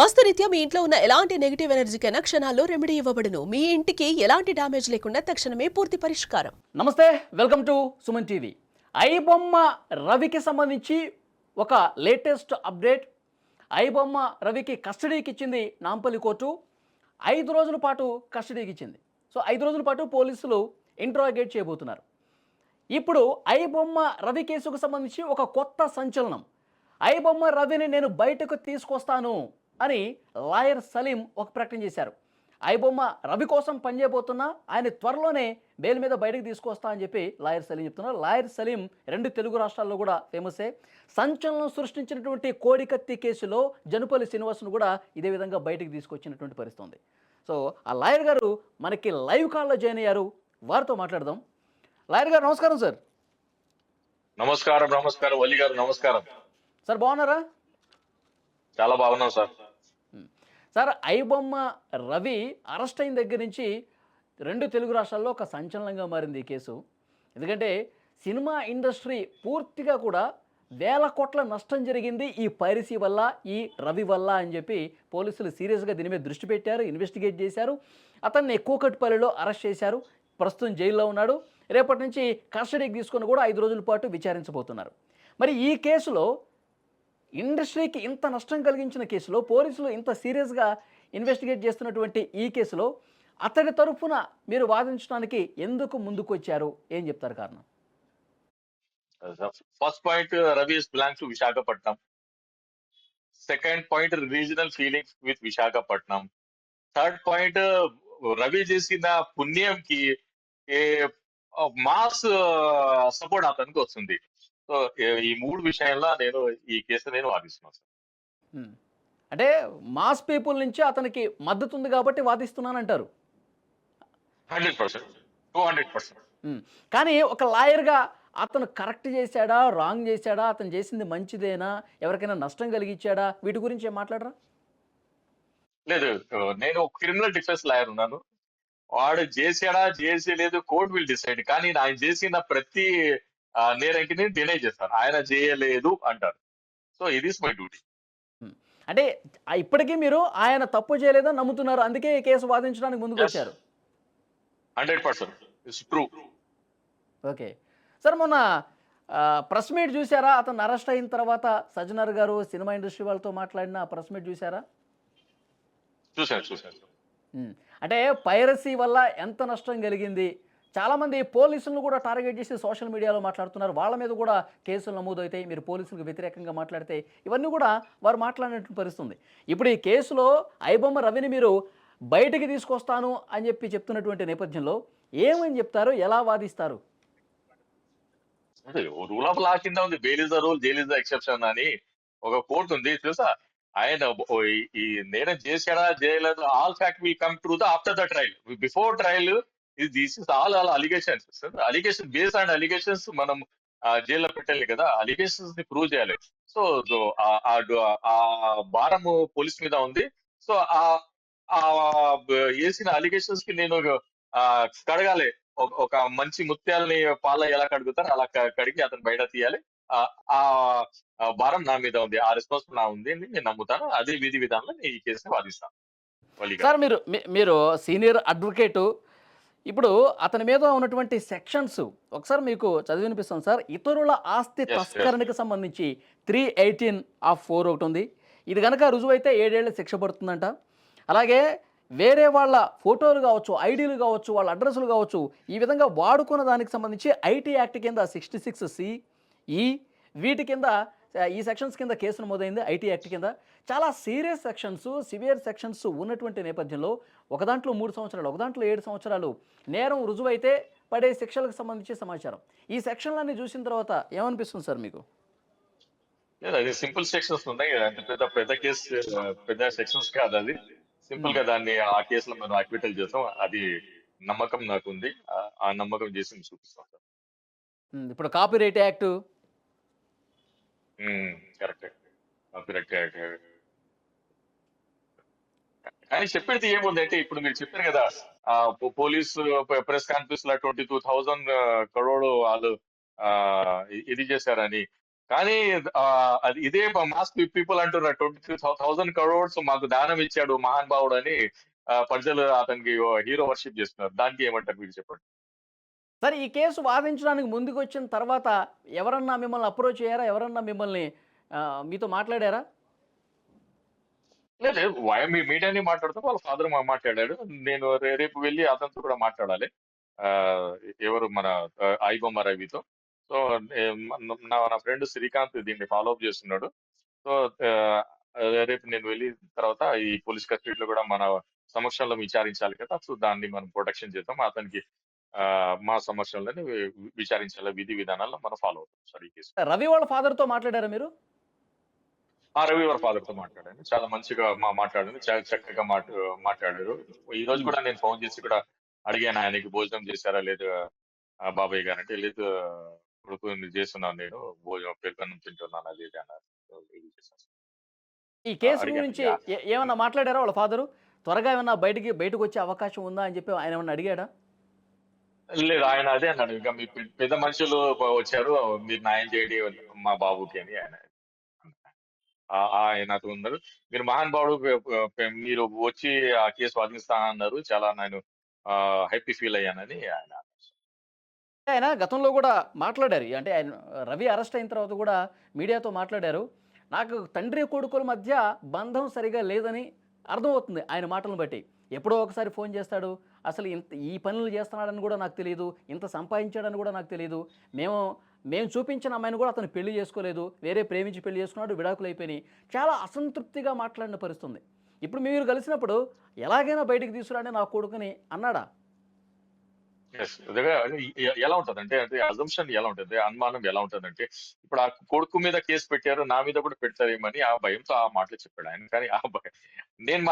వాస్తురీత్యా మీ ఇంట్లో ఉన్న ఎలాంటి నెగిటివ్ ఎనర్జీకైనా క్షణాల్లో రెమెడీ ఇవ్వబడును. మీ ఇంటికి ఎలాంటి డ్యామేజ్ లేకుండా తక్షణమే పూర్తి పరిష్కారం. నమస్తే, welcome to Suman TV. IBomma రవికి సంబంధించి ఒక లేటెస్ట్ అప్డేట్. ఐబొమ్మ రవికి కస్టడీకి ఇచ్చింది నాంపల్లి కోర్టు. 5 రోజుల పాటు కస్టడీకి ఇచ్చింది. సో 5 రోజుల పాటు పోలీసులు ఇంట్రాగేట్ చేయబోతున్నారు. ఇప్పుడు ఐబొమ్మ రవి కేసుకు సంబంధించి ఒక కొత్త సంచలనం. ఐబొమ్మ రవిని నేను బయటకు తీసుకొస్తాను అని లాయర్ సలీం ఒక ప్రకటన చేశారు. ఐబొమ్మ రవి కోసం పనిచేయబోతున్నా ఆయన త్వరలోనే బెయిల్ మీద బయటకు తీసుకొస్తా అని చెప్పి లాయర్ సలీం చెప్తున్నారు. లాయర్ సలీం 2 తెలుగు రాష్ట్రాల్లో కూడా ఫేమసే. సంచలనం సృష్టించినటువంటి కోడికత్తి కేసులో జనుపల్లి శ్రీనివాస్ను కూడా ఇదే విధంగా బయటకు తీసుకొచ్చినటువంటి పరిస్థితి ఉంది. సో ఆ లాయర్ గారు మనకి లైవ్ కాల్లో జాయిన్ అయ్యారు. వారితో మాట్లాడదాం. లాయర్ గారు నమస్కారం సార్. నమస్కారం. నమస్కారం వల్లి గారు. నమస్కారం సార్, బాగున్నారా? చాలా బాగున్నాం sir. Sir, iBomma Ravi arrest అయిన దగ్గర నుంచి 2 తెలుగు రాష్ట్రాల్లో ఒక సంచలనంగా మారింది ఈ కేసు. ఎందుకంటే సినిమా ఇండస్ట్రీ పూర్తిగా కూడా వేల కోట్ల నష్టం జరిగింది ఈ పైరసీ వల్ల, ఈ రవి వల్ల అని చెప్పి పోలీసులు సీరియస్గా దీని మీద దృష్టి పెట్టారు, ఇన్వెస్టిగేట్ చేశారు. అతన్ని కూకట్పల్లిలో అరెస్ట్ చేశారు. ప్రస్తుతం జైల్లో ఉన్నాడు. రేపటి నుంచి కస్టడీకి తీసుకొని కూడా 5 రోజుల పాటు విచారించబోతున్నారు. మరి ఈ కేసులో ఇండస్ట్రీకి ఇంత నష్టం కలిగించిన కేసులో పోలీసులు ఇంత సీరియస్గా ఇన్వెస్టిగేట్ చేస్తున్నటువంటి ఈ కేసులో అతడి తరఫున మీరు వాదించడానికి ఎందుకు ముందుకు వచ్చారు? ఏం చెప్తారు కారణం? First point, Ravi is belong to Visakhapatnam. Second point, regional feelings with Visakhapatnam. Third point, Ravi చేసిన పుణ్యంకి మాస్ సపోర్ట్ అతనికి వస్తుంది. సో ఈ 3 విషయాల్లో ఈ కేసు నేను వాదిస్తున్నాను సార్. అంటే మాస్ పీపుల్ నుంచి అతనికి మద్దతు ఉంది కాబట్టి వాదిస్తున్నానంటారు. 100%, 200%. కానీ ఒక లాయర్గా అతను కరెక్ట్ చేశాడా, రాంగ్ చేశాడా, అతను చేసింది మంచిదేనా, ఎవరికైనా నష్టం కలిగించాడా, వీటి గురించి ఏం మాట్లాడరా? లేదు, నేను క్రిమినల్ డిఫెన్స్ లాయర్ ఉన్నాను. వాడు చేసాడా చేసేలేదు కోర్ట్ విల్ డిసైడ్. కానీ ఆయన చేసిన ప్రతి నేరంకి నేను డినై చేస్తాను. ఆయన చేయలేదు అంటారు. సో ఇది ఇస్ మై డ్యూటీ. అంటే ఇప్పటికీ మీరు ఆయన తప్పు చేయలేదని నమ్ముతున్నారు, అందుకే ఈ కేసు వాదించడానికి ముందుకు వచ్చారు. 100% ఇట్స్ ట్రూ. ఓకే సార్, మొన్న ప్రెస్ మీట్ చూసారా? అతను అరెస్ట్ అయిన తర్వాత సజ్జనర్ గారు సినిమా ఇండస్ట్రీ వాళ్ళతో మాట్లాడిన ప్రెస్ మీట్ చూసారా? చూశాను. అంటే పైరసీ వల్ల ఎంత నష్టం కలిగింది, చాలామంది పోలీసులను కూడా టార్గెట్ చేసి సోషల్ మీడియాలో మాట్లాడుతున్నారు. వాళ్ళ మీద కూడా కేసులు నమోదవుతాయి, మీరు పోలీసులకు వ్యతిరేకంగా మాట్లాడితే. ఇవన్నీ కూడా వారు మాట్లాడినట్టు పరిస్థితుంది. ఇప్పుడు ఈ కేసులో ఐబొమ్మ రవిని మీరు బయటికి తీసుకొస్తాను అని చెప్పి చెప్తున్నటువంటి నేపథ్యంలో ఏమని చెప్తారు, ఎలా వాదిస్తారు? రూల్ ఆఫ్ లా కింద ఉంది. Bail is the rule, jail is the exception అని ఒక కోర్టు ఉంది తెలుసా. ఆయన ఈ నేరం చేశాడా చేయలేదు, all fact will come to the after the trial. Before trial this is all allegations. Allegation based on allegations మనం జైల్లో పెట్టాలి కదా. అలిగేషన్స్ ని ప్రూవ్ చేయాలి. సో ఆ భారం పోలీస్ మీద ఉంది. సో ఆ వేసిన అలిగేషన్స్ కి నేను కడగాలి. ఒక మంచి ముత్యాలని పాల ఎలా కడుగుతారు అలా కడిగి అతను బయట తీయాలి. ఆ భారం నా మీద ఉంది, ఆ రెస్పాన్సిబుల్ నా ఉంది అని నేను నమ్ముతాను. అదే విధి విధానంలో నేను ఈ కేసుని వాదిస్తాను. సార్, మీరు సీనియర్ అడ్వకేటు. ఇప్పుడు అతని మీద ఉన్నటువంటి సెక్షన్స్ ఒకసారి మీకు చదివి వినిపిస్తాను సార్. ఇతరుల ఆస్తి తస్కరణకి సంబంధించి 318(4) ఒకటి ఉంది. ఇది కనుక రుజువైతే 7 ఏళ్ల శిక్ష పడుతుందంట. అలాగే వేరే వాళ్ళ ఫోటోలు కావచ్చు, ఐడీలు కావచ్చు, వాళ్ళ అడ్రస్లు కావచ్చు, ఈ విధంగా వాడుకున్న దానికి సంబంధించి ఐటీ యాక్ట్ కింద 66(c), ఈ వీటి కింద, ఈ సెక్షన్స్ కింద కేసు నమోదైంది. ఐటీ యాక్ట్ కింద చాలా సీరియస్ సెక్షన్స్, సివియర్ సెక్షన్స్ ఉన్నటువంటి నేపథ్యంలో ఒక దాంట్లో 3 సంవత్సరాలు, ఒక దాంట్లో 7 సంవత్సరాలు నేరం రుజువైతే పడే శిక్షలకు సంబంధించి సమాచారం. ఈ సెక్షన్లన్నీ చూసిన తర్వాత ఏమనిపిస్తుంది సార్ మీకు? అది సింపుల్ సెక్షన్స్ ఉన్నాయి. పెద్ద కేసు, పెద్ద సెక్షన్స్ కాదు. అది సింపుల్ గా దాన్ని ఆ కేసులో మనం అక్విటల్ చేస్తాం. అది నమ్మకం నాకు ఉంది. ఆ నమ్మకం చేసి చూపిస్తాం సార్. ఇప్పుడు కాపీరైట్ యాక్ట్ కరెక్ట్. కానీ చెప్పేది ఏముంది అంటే, ఇప్పుడు మీరు చెప్పారు కదా, పోలీసు ప్రెస్ కాన్ఫరెన్స్ లో 22,000 crore వాళ్ళు ఇది చేశారని. కానీ అది ఇదే మాస్ పీపుల్ అంటున్నారు 23,000 crores మాకు దానం ఇచ్చాడు మహానుభావుడు అని ప్రజలు అతనికి హీరో వర్షిప్ చేస్తున్నారు. దానికి ఏమంటారు మీరు చెప్పండి? సరే ఈ కేసు వాదించడానికి ముందుకొచ్చిన తర్వాత ఎవరన్నా మిమ్మల్ని అప్రోచ్ అయ్యారా? ఎవరన్నా మిమ్మల్ని మీతో మాట్లాడారా? లేదు లేదు. మీడియాని మాట్లాడుతూ వాళ్ళ ఫాదర్ మాట్లాడాడు. నేను రేపు వెళ్లి అతనితో కూడా మాట్లాడాలి. ఆహ్, ఎవరు మన ఐబొమ్మ రవితో. సో, నా ఫ్రెండ్ శ్రీకాంత్ దీన్ని ఫాలో అప్ చేస్తున్నాడు. సో, ఆహ్, రేపు నేను వెళ్ళిన తర్వాత ఈ పోలీస్ కస్టడీలో కూడా మన సమక్షంలో విచారించాలి కదా! సో, దాన్ని మనం ప్రొటెక్షన్ చేద్దాం. అతనికి మా సమక్షంలోనే విచారించాలి. విధి విధానాల్లో మనం ఫాలో అవుతాం సార్ ఈ కేసు. రవి వాళ్ళ ఫాదర్‌తో మాట్లాడారా మీరు? రవి వాళ్ళ ఫాదర్‌తో మాట్లాడాను. చాలా మంచిగా మాట్లాడాను. చాలా చక్కగా మాట్లాడారు. ఈరోజు హ్మ్. కూడా నేను ఫోన్ చేసి కూడా అడిగాను ఆయనకి భోజనం చేశారా లేదా బాబాయ్ గారంటే, లేదు కొడుకు చేస్తున్నాను నేను. భోజనం పెరుగన్నం తింటున్నాను అది ఇది అన్నారు. సో, ఇది చేశాను. ఈ కేసు అడిగాను. గురించి యాహ్! ఏమన్నా మాట్లాడారా వాళ్ళ ఫాదరు? త్వరగా ఏమన్నా బయటకొచ్చే అవకాశం ఉందా అని చెప్పి ఆయన ఏమన్నా అడిగాడా? లేదు ఆయన అదే అన్నాడు. "ఇక మీ పెద్ద మనుషులు వచ్చారు. మీరు న్యాయం చేయండి మా బాబుకి" అని ఆయన ఆయనతో ఉన్నారు. మీరు మహానుభావుడు మీరు వచ్చి ఆ కేసు వాదిస్తా అన్నారు. చాలా నేను హ్యాపీ ఫీల్ అయ్యానని ఆయన అన్నారు. ఆయన గతంలో గూడా మాట్లాడారు. అంటే ఆయన రవి అరెస్ట్ అయిన తర్వాత గూడా మీడియాతో మాట్లాడారు. నాకు తండ్రి కొడుకుల మధ్య బంధం సరిగ్గా లేదని అర్థమవుతుంది ఆయన మాటలను బట్టి. ఎప్పుడో ఒకసారి ఫోన్ చేస్తాడు. అసలు ఈ పనులు చేస్తున్నాడని గూడా నాకు తెలీదు. ఇంత సంపాదించాడని గూడా నాకు తెలీదు. మేము మేము చూపించిన అమ్మాయిని గూడా అతను పెళ్లి చేసుకోలేదు. వేరే ప్రేమించి పెళ్లి చేసుకున్నాడు. విడాకులయిపోయినాయి. చాలా అసంతృప్తిగా మాట్లాడిన పరిస్థితుంది. ఇప్పుడు మీరు కలిసినప్పుడు ఎలాగైనా బయటికి తీసుకురండి నా కొడుకుని అన్నాడా? యెస్. ఎలా ఉంటదంటే అజంప్షన్ ఎలా ఉంటది? అనుమానం ఎలా ఉంటదంటే, ఇప్పుడు ఆ కొడుకు మీద కేస్ పెట్టారు. నా మీద కూడా పెడతారేమని ఆ భయంతో ఆ మాటలు చెప్పాడు ఆయన. కానీ ఆ నేను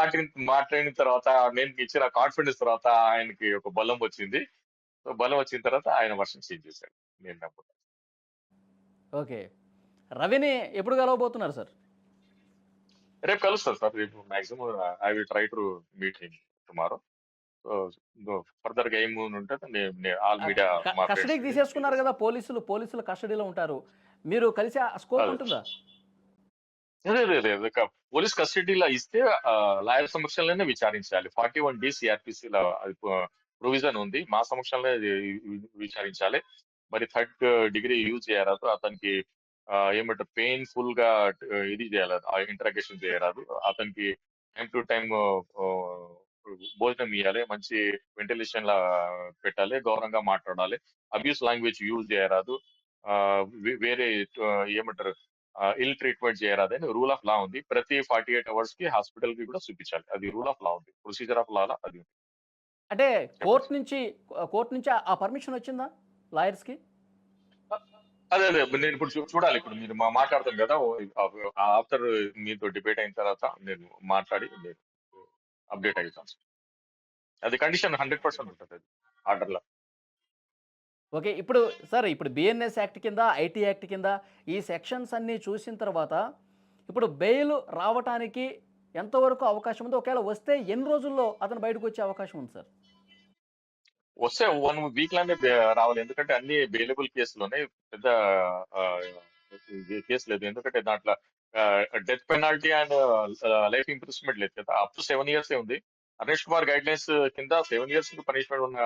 మాట్లాడిన తర్వాత నేను ఇచ్చిన కాన్ఫిడెన్స్ తర్వాత ఆయనకి ఒక బలం వచ్చింది. సో, బలం వచ్చిన తర్వాత ఆయన వర్షన్ చేంజ్ చేశాడు. నేను నమ్ముతాను. ఓకే. రవిని ఎప్పుడు కలవబోతున్నారు సార్? రేపు కలుస్తాను సార్. రేపు maximum I will try to meet him tomorrow. So, ఫర్దర్‌గా ఏముంటది ఆల్ మీడియా మా ఫ్రెండ్స్ కస్టడీకి తీసేసుకున్నారు గదా! పోలీసులు కస్టడీలో ఉంటారు. మీరు కలిసే స్కోప్ అదే. ఉంటుందా? లేదు. పోలీస్ కస్టడీలో ఇస్తే లాయర్ సమక్షంలోనే విచారించాలి. 41 డి సిఆర్‌పిసిలో అది ప్రొవిజన్ ఉంది. మా సమక్షంలో ఇది విచారించాలి. మరి థర్డ్ డిగ్రీ యూజ్ చేయరాదు. అతనికి ఏమంటారు పెయిన్‌ఫుల్‌గా ఇది చేయరాదు. ఇంటరాగేషన్ చేయరాదు. అతనికి టైమ్ టు టైమ్ భోజనం ఇయ్యాలి. మంచి వెంటిలేషన్‌లా పెట్టాలి. గౌరవంగా మాట్లాడాలి. అబ్యూస్ లాంగ్వేజ్ యూజ్ చేయరాదు. వేరే ఏమంటారు ఇల్ ట్రీట్మెంట్ చేయరాదని రూల్ ఆఫ్ లా ఉంది. ప్రతి 48 అవర్స్‌కి హాస్పిటల్‌కి కూడా చూపించాలి. అది రూల్ ఆఫ్ లా ఉంది. ప్రొసీజర్ ఆఫ్ లాలో అది ఉంది. అంటే చెప్పండి సార్. కోర్ట్ నుంచి ఆ పర్మిషన్ వచ్చిందా లాయర్స్‌కి? అ అదే. నేను ఇప్పుడు చూడాలి. ఇప్పుడు మీరు మాట్లాడతాం కదా! ఆఫ్టర్ మీతో డిబేట్ అయిన తర్వాత నేను మాట్లాడి నేను అప్డేట్ అయితాను సార్. అది కండిషన్ 100% ఉంటదది ఆర్డర్‌లో. ఓకే. ఇప్పుడు బిఎన్ఎస్ యాక్ట్ కింద, ఐటీ యాక్ట్ కింద ఈ సెక్షన్స్ అన్నీ చూసిన తర్వాత ఇప్పుడు బెయిల్ రావటానికి ఎంతవరకు అవకాశం ఉంది? ఒకవేళ వస్తే ఎన్ని రోజుల్లో అతను బయటకొచ్చే అవకాశం ఉంది సార్? వస్తే 1 వీక్‌లోనే రావాలి. ఎందుకంటే అన్ని బెయిలబుల్ కేసులున్నాయి. పెద్ద ఆహ్, కేసు లేదు. ఎందుకంటే దాంట్లో death penalty and life imprisonment లేదు కదా! అప్ టు 7 ఇయర్సే ఉంది. హరీష్ కుమార్ గైడ్‌లైన్స్ కింద 7 ఇయర్స్ పనిష్మెంట్ ఉన్న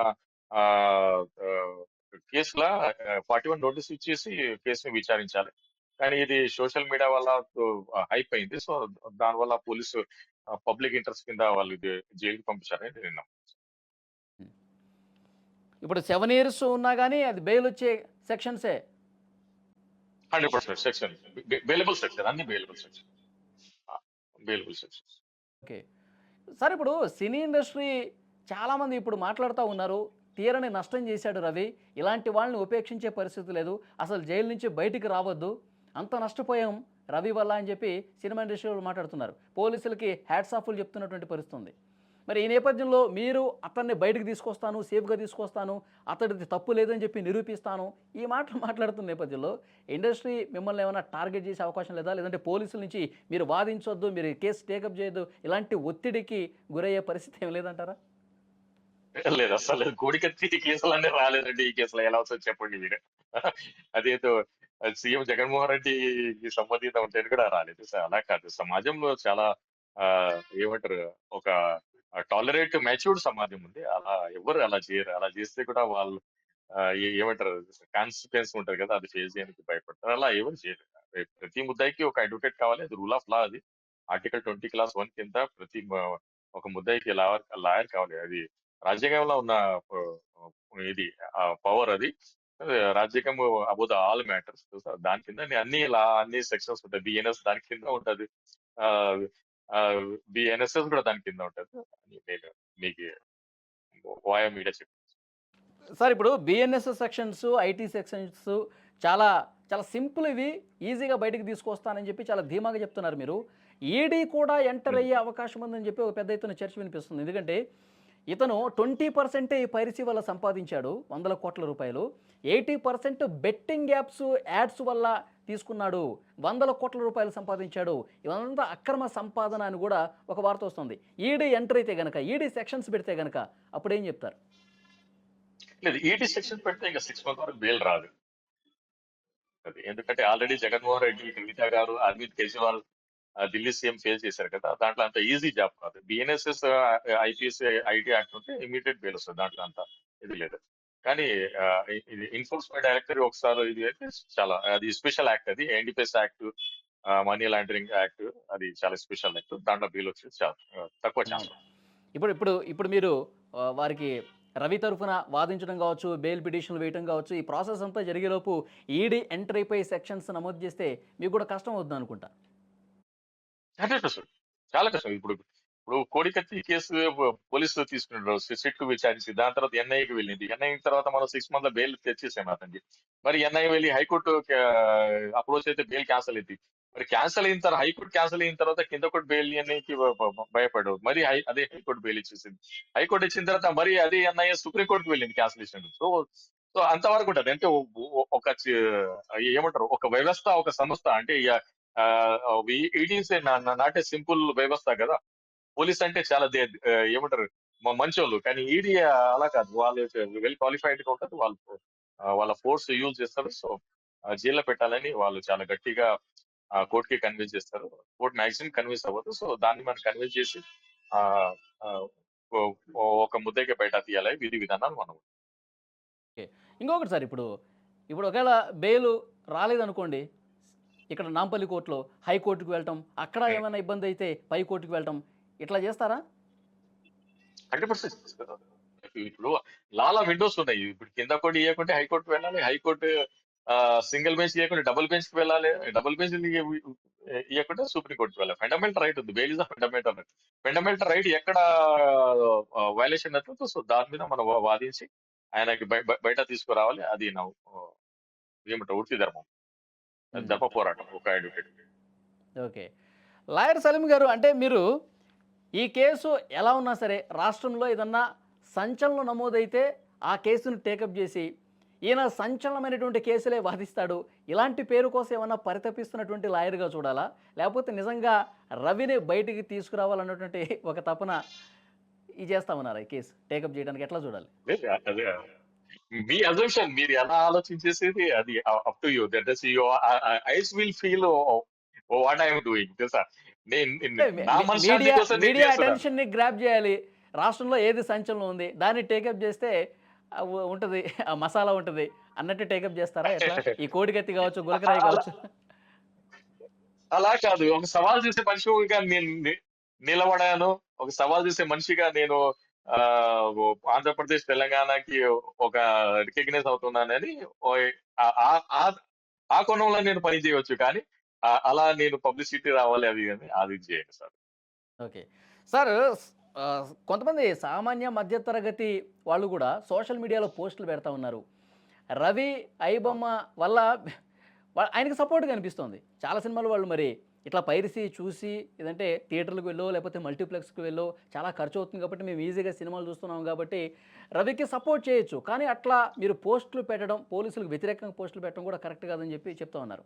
ఆహ్, ఆహ్, కేసుల 41 నోటీస్ ఇచ్చేసి కేసుని విచారించాలి. కానీ ఇది సోషల్ మీడియా వల్ల హైప్ అయింది. సో, దానివల్ల పోలీసు పబ్లిక్ ఇంట్రెస్ట్ కింద వాళ్ళు ఇది జైలుకి పంపించారని నేను నమ్ముతున్నాను. హ్మ్. ఇప్పుడు 7 ఇయర్స్ ఉన్నా గాని అది బెయిల్ వచ్చే సెక్షన్సే. 100% సెక్షన్. Bailable section. అన్ని బెయిలబుల్ సెక్షన్. ఆ! Bailable sections. ఓకే. సార్ ఇప్పుడు సినీ ఇండస్ట్రీ చాలామంది ఇప్పుడు మాట్లాడుతా ఉన్నారు. తీరని నష్టం చేశాడు రవి. ఇలాంటి వాళ్ళని ఉపేక్షించే పరిస్థితి లేదు. అసలు జైలు నుంచి బయటికి రావద్దు. అంత నష్టపోయాం రవి వల్ల అని చెప్పి సినిమా ఇండస్ట్రీ వాళ్ళు మాట్లాడుతున్నారు. పోలీసులకి హ్యాట్స్ ఆఫ్‌లు చెప్తున్నటువంటి పరిస్థితి ఉంది. మరి ఈ నేపథ్యంలో మీరు అతన్ని బయటికి తీసుకొస్తాను, సేఫ్‌గా తీసుకొస్తాను, అతడిది తప్పు లేదని చెప్పి నిరూపిస్తాను. ఈ మాటలు మాట్లాడుతున్న నేపథ్యంలో ఇండస్ట్రీ మిమ్మల్ని ఏమైనా టార్గెట్ చేసే అవకాశం లేదా? లేదంటే పోలీసుల నుంచి మీరు వాదించొద్దు, మీరు కేస్ టేకప్ చేయొద్దు, ఇలాంటి ఒత్తిడికి గురయ్యే పరిస్థితి ఏమి లేదంటారా? లేదు అస్సలు కోడికత్తి కేసులన్నీ రాలేదండి. ఈ కేసులో ఎలా వస్తదో చెప్పండి మీరు. అదేదో సీఎం జగన్మోహన్ రెడ్డికి సంబంధిత ఉంటే కూడా రాలేదు. సో అలా కాదు. సమాజంలో చాలా ఆ, ఏమంటారు, ఒక టాలరేట్ మెచ్యూర్డ్ సమాజం ఉంది. అలా ఎవరు అలా చేయరు. అలా చేస్తే కూడా వాళ్ళు ఏమంటారు, కాన్సిక్వెన్స్ ఉంటది కదా, అది ఫేస్ చేయడానికి భయపడతారు. అలా ఎవరు చేయరు. ప్రతి ముద్దాయికి ఒక అడ్వకేట్ కావాలి. అది రూల్ ఆఫ్ లా. అది ఆర్టికల్ 20 క్లాస్ 1 కింద ఒక ముద్దాయికి లాయర్ కావాలి. అది రాజ్యాంగంలో ఉన్న ఇది పవర్ అది. రాజ్యాంగం అబౌట్ ఆల్ మ్యాటర్స్. దాని కింద అన్ని సెక్షన్స్ ఉంటాయి. బిఎన్ఎస్ దాని కింద ఉంటది. బిఎన్ఎస్ఎస్ కూడా దాని కింద ఉంటది అని నేను మీకు వాయా మీడియా చెప్పాను. సార్ ఇప్పుడు బిఎన్ఎస్ సెక్షన్స్, ఐటీ సెక్షన్స్ చాలా చాలా సింపుల్, ఇవి ఈజీగా బయటకు తీసుకొస్తానని చెప్పి చాలా ధీమాగా చెప్తున్నారు మీరు. ఈడీ కూడా ఎంటర్ అయ్యే అవకాశం ఉందని చెప్పి ఒక పెద్ద ఎత్తున చర్చ వినిపిస్తుంది. ఎందుకంటే ఇతను 20% ఈ పైరసీ వల్ల సంపాదించాడు, 100 కోట్ల రూపాయలు. 80% బెట్టింగ్ యాప్స్, యాడ్స్ వల్ల తీసుకున్నాడు, 100 కోట్ల రూపాయలు సంపాదించాడు. ఇవంతా అక్రమ సంపాదన అని కూడా ఒక వార్త వస్తుంది. ఈడీ ఎంటర్ అయితే గనక, ఈడీ సెక్షన్స్ పెడితే గనక అప్పుడు ఏం చెప్తారు? లేదు, ఈటీ సెక్షన్ పెడితే ఇంకా 6 మంత్ వరకు బెయిల్ రాదు. అది ఎందుకంటే ఆల్రెడీ జగన్మోహన్ రెడ్డి, కవిత గారు, అరవింద్ కేజ్రీవాల్ ఢిల్లీ సీఎం ఫేస్ చేశారు కదా. దాంట్లో అంత ఈజీ జాబ్ కాదు. బిఎన్ఎస్ఎస్, ఐపీఎస్, ఐటీ యాక్ట్ ఉంటే ఇమీడియట్ బెయిల్ వస్తుంది. దాంట్లో అంత ఇది లేదు. కానీ ఇది ఎన్ఫోర్స్మెంట్ డైరెక్టర్ ఒకసారి ఇది అయితే చాలా, అది స్పెషల్ యాక్ట్. అది NDPS act, money laundering act, అది చాలా స్పెషల్ యాక్ట్. దాంట్లో బెయిల్ వచ్చేది చాలా తక్కువ ఛాన్స్. ఇప్పుడు ఇప్పుడు ఇప్పుడు మీరు వారికి రవి తరఫున వాదించడం కావచ్చు, బెయిల్ పిటిషన్లు వేయడం కావచ్చు, ఈ ప్రాసెస్ అంతా జరిగేలోపు ఈడీ ఎంటర్ అయిపోయి సెక్షన్స్ నమోదు చేస్తే మీకు కూడా కష్టం అవుతుంది అనుకుంటా. అంటే కష్టం, చాలా కష్టం. ఇప్పుడు ఇప్పుడు కోడికత్తి కేసు పోలీసులు తీసుకున్నారు, సిట్ కు విచారించి, దాని తర్వాత ఎన్ఐకి వెళ్ళింది. ఎన్ఐ తర్వాత మనం 6 మంత్ల బెయిల్ తెచ్చేసాం అతనికి. మరి ఎన్ఐ వెళ్ళి హైకోర్టు అప్రోచ్ అయితే బెయిల్ క్యాన్సిల్ అయింది. మరి క్యాన్సిల్ అయిన తర్వాత, హైకోర్టు క్యాన్సిల్ అయిన తర్వాత కింద కోర్టు బెయిల్ ఎన్ఐకి భయపడవు. మరి అదే హైకోర్టు బెయిల్ ఇచ్చేసింది. హైకోర్టు ఇచ్చిన తర్వాత మరి అదే ఎన్ఐ సుప్రీంకోర్టుకు వెళ్ళింది క్యాన్సిలేషన్. సో సో అంతవరకు ఉంటది. అంటే ఒక ఏమంటారు, ఒక వ్యవస్థ, ఒక సంస్థ. అంటే it is not a simple వ్యవస్థ కదా. పోలీస్ అంటే చాలా ఏమంటారు, మంచోళ్ళు. కానీ ఈడీ అలా కాదు. వాళ్ళు వెల్ క్వాలిఫైడ్ గా ఉంటారు. వాళ్ళు వాళ్ళ ఫోర్స్ యూజ్ చేస్తారు. సో జైల్లో పెట్టాలని వాళ్ళు చాలా గట్టిగా కోర్టుకి కన్విన్స్ చేస్తారు. కోర్టు మాక్సిమం కన్విన్స్ అవ్వదు. సో దాన్ని మనం కన్విన్స్ చేసి ఆ ఆ, ఒక ముద్దకి బయట తీయాలి. విధి విధానాలు మనం. ఓకే, ఇంకొకటి సార్, ఇప్పుడు ఇప్పుడు ఒకవేళ బెయిల్ రాలేదనుకోండి, ఇక్కడ నాంపల్లి కోర్టులో హైకోర్టుకు వెళ్ళటం, అక్కడ ఏమైనా ఇబ్బంది అయితే పై కోర్టుకు వెళ్ళటం, ఇట్లా చేస్తారా? 100% ఇప్పుడు లాలా విండోస్ ఉన్నాయి. ఇప్పుడు కింద కోర్టు ఇవ్వకుంటే హైకోర్టు వెళ్ళాలి. హైకోర్టు సింగిల్ బెంచ్ ఇవ్వకుంటే డబుల్ బెంచ్ కి వెళ్ళాలి. డబుల్ బెంచ్ ఇవ్వకుంటే సుప్రీం కోర్టుకి వెళ్ళాలి. ఫండమెంటల్ రైట్ ఉంది. Bail is fundamental right. Fundamental right ఎక్కడ వైలేషన్ అవుతుందో, సో దాని మీద మనం వాదించి ఆయనకి బయట తీసుకురావాలి. అది నా ఏమంటారు, వృత్తి ధర్మం, ధర్మ పోరాటం ఒక అడ్వకేట్. ఓకే, లాయర్ సలీం గారు, అంటే మీరు ఈ కేసు ఎలా ఉన్నా సరే రాష్ట్రంలో ఏదన్నా సంచలనం నమోదైతే ఆ కేసును టేకప్ చేసి ఈయన సంచలనమైనటువంటి కేసులే వాదిస్తాడు, ఇలాంటి పేరు కోసం ఏమన్నా పరితపిస్తున్నటువంటి లాయర్గా చూడాలా, లేకపోతే నిజంగా రవిని బయటికి తీసుకురావాలన్నటువంటి ఒక తపన ఇది చేస్తామన్నారా? ఈ కేసు టేకప్ చేయడానికి ఎట్లా చూడాలి? అదే మీ అజంప్షన్, మీరు ఎలా ఆలోచించేసేది అది up to you. That is you ice will feel what I'm doing. తెలుసా, నా మనశ్శాంతి మీడియా కోసం నేను మీడియా చేస్తున్నాను. అటెన్షన్ని గ్రాప్ చేయాలి. రాష్ట్రంలో ఏది సంచలనం ఉంది దాన్ని టేకప్ చేస్తే ఉంటుంది, ఆ మసాలా ఉంటుంది అన్నట్టు టేకప్ చేస్తారా ఎట్లా? ఈ కోడికత్తి కావచ్చు, గులకరాయి కావచ్చు. అలా కాదు. ఒక సవాల్ చేసే మనిషిగా నేను నిలబడాను. ఒక సవాల్ చేసే మనిషిగా నేను ఆ ఆంధ్రప్రదేశ్, తెలంగాణకి ఒక రికగ్నైజ్ అవుతున్నానని ఆ- ఆ- ఆ- ఆ కోణంలో నేను పని చేయవచ్చు. కానీ అలా నేను పబ్లిసిటీ రావాలి అది అని అది చేయను సార్. ఓకే సార్, ఆ, కొంతమంది సామాన్య మధ్యతరగతి వాళ్ళు కూడా సోషల్ మీడియాలో పోస్టులు పెడతా ఉన్నారు. రవి ఐబొమ్మ వల్ల ఆయనకి సపోర్ట్గా అనిపిస్తోంది. చాలా సినిమాలు వాళ్ళు మరి ఇట్లా పైరసీ చూసి, ఏదంటే థియేటర్లకు వెళ్ళో లేకపోతే మల్టీప్లెక్స్కి వెళ్ళో చాలా ఖర్చు అవుతుంది కాబట్టి మేము ఈజీగా సినిమాలు చూస్తున్నాం కాబట్టి రవికి సపోర్ట్ చేయొచ్చు. కానీ అట్లా మీరు పోస్టులు పెట్టడం, పోలీసులకు వ్యతిరేకంగా పోస్టులు పెట్టడం కూడా కరెక్ట్ కాదని చెప్పి చెప్తా ఉన్నారు.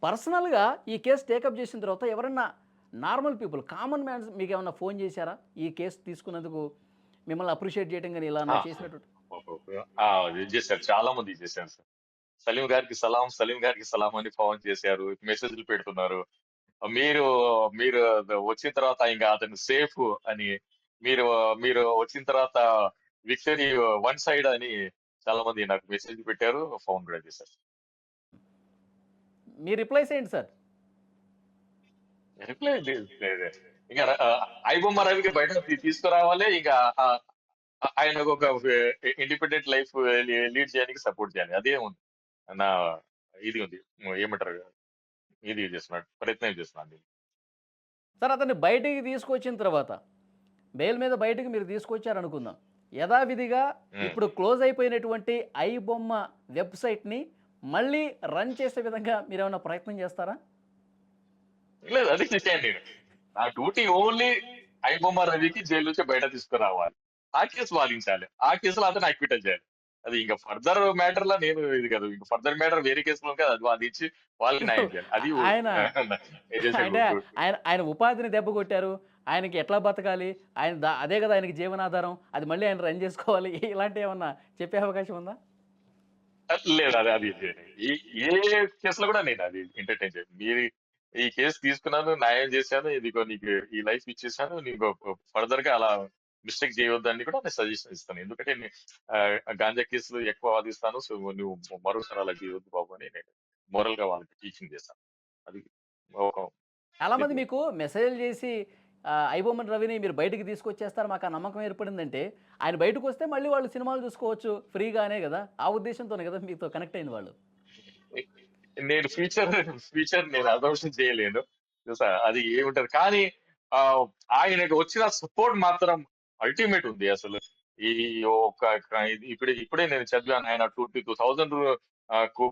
పర్సనల్గా ఈ కేసు టేకప్ చేసిన తర్వాత ఎవరన్నా నార్మల్ పీపుల్, కామన్ మ్యాన్స్ మీకు ఏమన్నా ఫోన్ చేశారా ఈ కేసు తీసుకున్నందుకు, మిమ్మల్ని అప్రిషియేట్ చేయడం కానీ ఇలా ఆ, చేసినట్టు? చేశారు, చాలా మంది చేశారు సార్. సలీం గారికి సలాం, సలీం గారికి సలాం అని ఫోన్ చేశారు, మెసేజ్లు పెడుతున్నారు. మీరు మీరు వచ్చిన తర్వాత ఇంకా అతను సేఫ్ అని, మీరు మీరు వచ్చిన తర్వాత విక్టరీ వన్ సైడ్ అని చాలా మంది నాకు మెసేజ్ పెట్టారు, ఫోన్ కూడా చేశారు. మీ రిప్లైస్ ఏంటి సార్? రిప్లై లేదు. ఇంకా ఐబొమ్మ రవికి బయట తీసుకురావాలి, ఇంకా ఆయన ఒక ఇండిపెండెంట్ లైఫ్ లీడ్ చేయడానికి సపోర్ట్ చేయాలి, అదే ఉంది నా ఇది ఉంది, ఏమంటారు, ఇది చేస్తున్నాడు, ప్రయత్నం చేస్తున్నాను. సార్ అతన్ని బయటికి తీసుకొచ్చిన తర్వాత బెయిల్ మీద బయటికి మీరు తీసుకొచ్చారనుకుందాం. యథావిధిగా ఉమ్. ఇప్పుడు క్లోజ్ అయిపోయినటువంటి ఐబొమ్మ వెబ్సైట్ని మళ్ళీ రన్ చేసే విధంగా మీరు ఏమైనా ప్రయత్నం చేస్తారా? లేదు, అది చేశాను నేను. నా డ్యూటీ ఓన్లీ ఐబొమ్మ రవికి జైలు నుంచి బయట తీసుకురావాలి, ఆ కేసు వాదించాలి, ఆ కేసులో అతను అక్విటల్ చేయాలి. అది ఇంకా ఫర్దర్ మ్యాటర్ లా నేను ఇది కాదు, ఇంకా ఫర్దర్ మ్యాటర్ వేరే కేసులో కదా, అది వాదించి వాళ్ళకి న్యాయం చేయాలి. అది ఆయన నేను చేసే అంటే ఆయన ఆయన ఉపాధిని దెబ్బ కొట్టారు, ఆయనకి ఎట్లా బతకాలి, అదే కదా ఆయనకి జీవనాధారం, అది మళ్ళీ ఆయన రన్ చేసుకోవాలి, ఇలాంటి ఏమన్నా చెప్పే అవకాశం ఉందా? లేదు, అది అది ఈ ఏ కేసులో కూడా నేను అది ఎంటర్టైన్ చేయను. మీరు ఈ కేసు తీసుకున్నాను, న్యాయం చేశాను, ఇదిగో నీకు ఈ లైఫ్ ఇచ్చేసాను, నీకు ఫర్దర్ గా అలా మిస్టేక్ చేయొద్దని కూడా నేను సజెషన్ ఇస్తాను. ఎందుకంటే గాంజా కేసులు ఎక్కువ వాదిస్తాను, సో నువ్వు మరోసారి అలా చేయొద్దు బాబు అని నేను మోరల్ గా వాళ్ళకి టీచింగ్ చేస్తాను. అది ఒక చాలామంది ఇది. మీకు మెసేజ్ చేసి ఐబొమ్మన్ రవిని మీరు బయటికి తీసుకొచ్చేస్తారు, మాకు ఆ నమ్మకం ఏర్పడిందంటే ఆయన బయటకు వస్తే మళ్ళీ వాళ్ళు సినిమాలు చూసుకోవచ్చు ఫ్రీగానే కదా, ఆ ఉద్దేశంతోనే కదా మీతో కనెక్ట్ అయిన వాళ్ళు. నేను ఫ్యూచర్ నేను అజంప్షన్ చేయలేను, తెలుసా, అది ఏముంటది. కానీ ఆ ఆయనకు వచ్చిన సపోర్ట్ మాత్రం అల్టిమేట్ ఉంది అసలు. ఈ ఒక ఇప్పుడే నేను చదివాను, ఆయన 22,000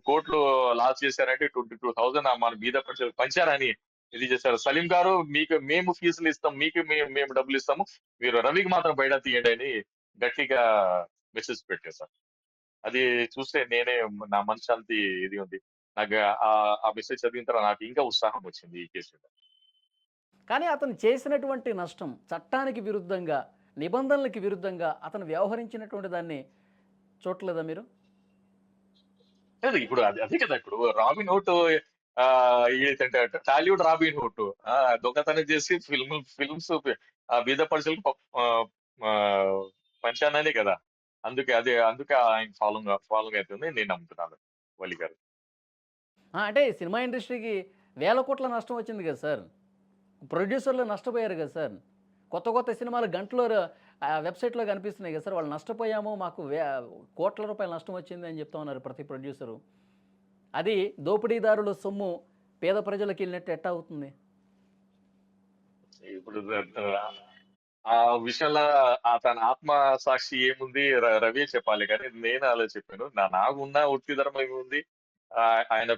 కోట్లు లాస్ చేశారంటే 22,000 మన మీద పంచారని ఇది చేశారు. సలీం గారు, మీకు మేము ఫీజులు ఇస్తాం, మీకు మేము డబ్బులు ఇస్తాము, మీరు రవికి మాత్రం బయట తీయండి అని గట్టిగా మెసేజ్ పెట్టేశారు. అది చూస్తే నేనే నా మనశ్శాంతి ఇది ఉంది. నాకు ఆ మెసేజ్ చదివిన తర్వాత నాకు ఇంకా ఉత్సాహం వచ్చింది ఈ కేసు మీద. కానీ అతను చేసినటువంటి నష్టం చట్టానికి విరుద్ధంగా, నిబంధనలకి విరుద్ధంగా అతను వ్యవహరించినటువంటి దాన్ని చూడలేదా మీరు? లేదు, ఇప్పుడు అదే కదా, ఇప్పుడు రాబిన్ హుడ్ ఏంటంటే టాలీవుడ్ రాబిన్ హుడ్ దొంగతనం చేసి ఫిల్మ్స్ బీద పడుచులకు పంచాననే కదా. అందుకే ఆయన ఫాలోయింగ్ అవుతుంది నేను నమ్ముతున్నాను వలి గారు. అంటే సినిమా ఇండస్ట్రీకి వేల కోట్ల నష్టం వచ్చింది కదా సార్, ప్రొడ్యూసర్లు నష్టపోయారు కదా సార్, కొత్త కొత్త సినిమాలు గంటలో వెబ్సైట్లో కనిపిస్తున్నాయి కదా సార్, వాళ్ళు నష్టపోయాము, మాకు కోట్ల రూపాయల నష్టం వచ్చింది అని చెప్తా ఉన్నారు ప్రతి ప్రొడ్యూసరు. అది దోపిడీదారుల సొమ్ము పేద ప్రజలకు వెళ్ళినట్టు ఎట్టా అవుతుంది? ఇప్పుడు ఆ విషయంలో తన ఆత్మ సాక్షి ఏముంది, రవి చెప్పాలి, కానీ నేను అలా చెప్పాను. నాకున్న వృత్తి ధర్మం ఏముంది, ఆయన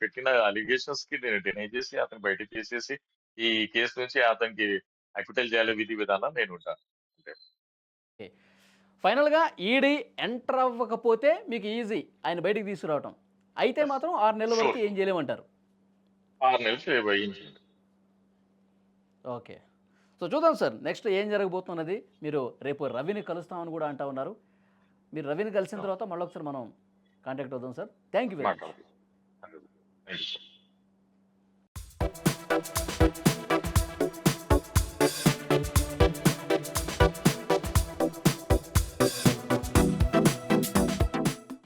పెట్టిన అలిగేషన్స్ కి నేను డినై చేసి అతను బయటకు తీసేసి ఈ కేసు నుంచి అతనికి అక్విటల్ చేయాలి, విధి విధానం నేను ఉంటాను అంటే. ఫైనల్గా ఈడీ ఎంటర్ అవ్వకపోతే మీకు ఈజీ ఆయన బయటికి తీసుకురావటం, అయితే మాత్రం 6 నెలల వరకు ఏం చేయలేమంటారు. 6 నెలలు వహించింది. ఓకే, సో చూద్దాం సార్ నెక్స్ట్ ఏం జరగబోతున్నది. మీరు రేపు రవిని కలుస్తామని కూడా అంటా ఉన్నారు. మీరు రవిని కలిసిన తర్వాత మళ్ళీ ఒకసారి మనం కాంటాక్ట్ అవుదాం sir. Thank you very much. మాట్లాడదు.